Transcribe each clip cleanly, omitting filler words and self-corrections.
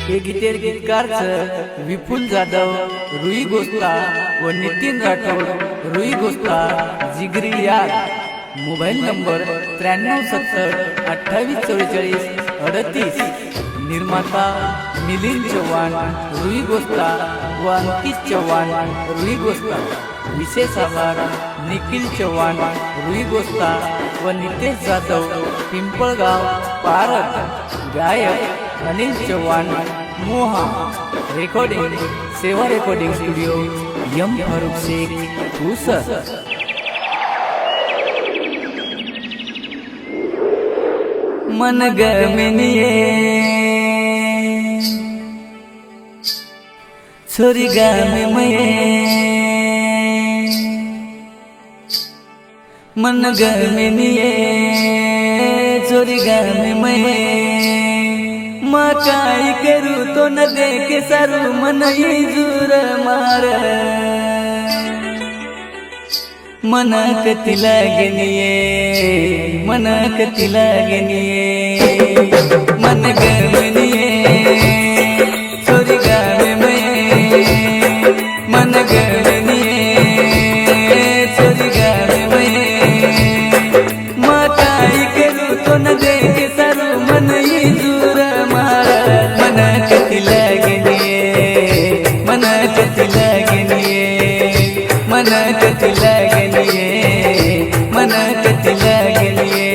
हे गीतकार विपुल जाधव, रुई गोस्ता व नितीन राठोड, रुई गोस्ता, जिगरी यार। Mobile number 9370 2844 38। निर्माता मिलिंद चव्हाण, रुई गोस्ता व अंकित चव्हाण, रुई गोस्ता। विशेष आभार निखिल चव्हाण, रुई गोस्ता व नितेश जाधव, पिंपळगाव, पारत। गायक अनिल चव्हाण, मोहा। रेकॉर्डिंग सेवा recording studio, M Farooq Shaikh, Pusad. मन गमिनिये छोरी गामे मये, मन गमिनिये छोरी गामे मये। माँ काय करू तो न देखे सारू मन ही जूर मार। मना कति लागनिये, मना कति लागनिये। मन गमनिये छोरी गावे मये, मन गमनिये छोरी गावे मये। माँ काय करू तो न देखे सारू मन ही जूर मार। मना कति लागनिये, मना कति लागनिये, मना कति लागनिये, मना कति लागनिये।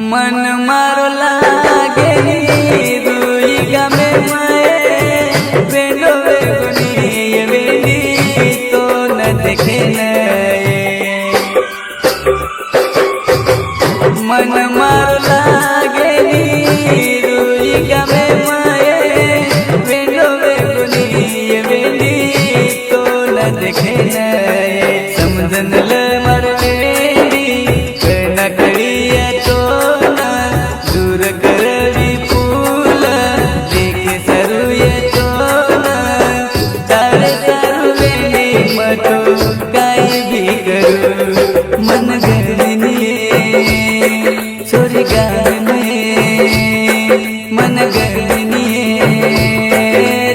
मन मारो लागे रुई गामे मये। बेंडो बेगुनी ये बेली तो न देखे नये। मन मारो लागे रुई गामे मये। बेंडो बेगुनी ये बेली तो न देखे नये। समझन ल मर बेली न करिया तो मन गमनिये छोरी गावे मये, मन गमनिये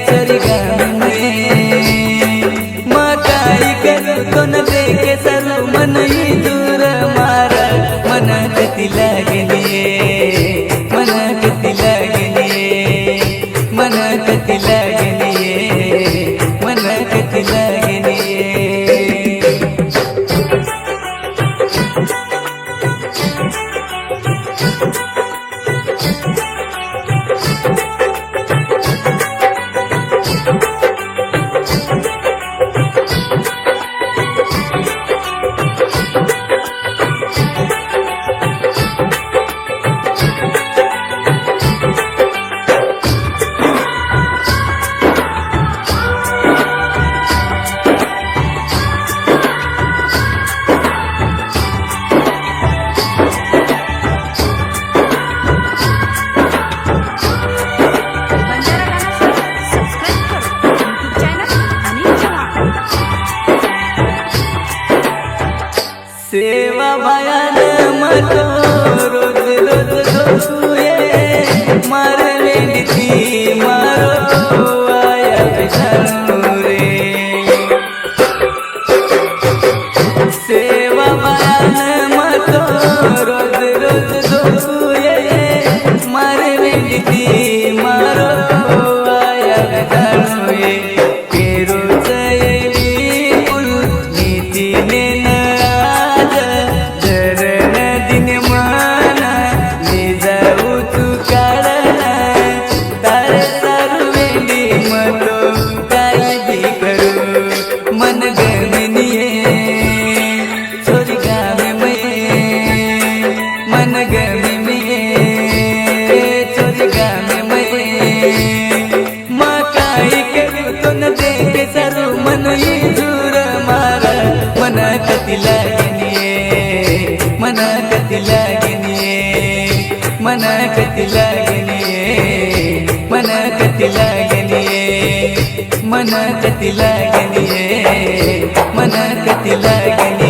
छोरी गावे मये। माँ काय करू तो न देखे सारू मन ही दूर मार। मन कति लागनिये, मन कति लागनिये, मन कति लागनिये, मन कति लागनिये। मन कति लागनिये मन कति लागनिये मन कति लागनिये मन कति लागनिये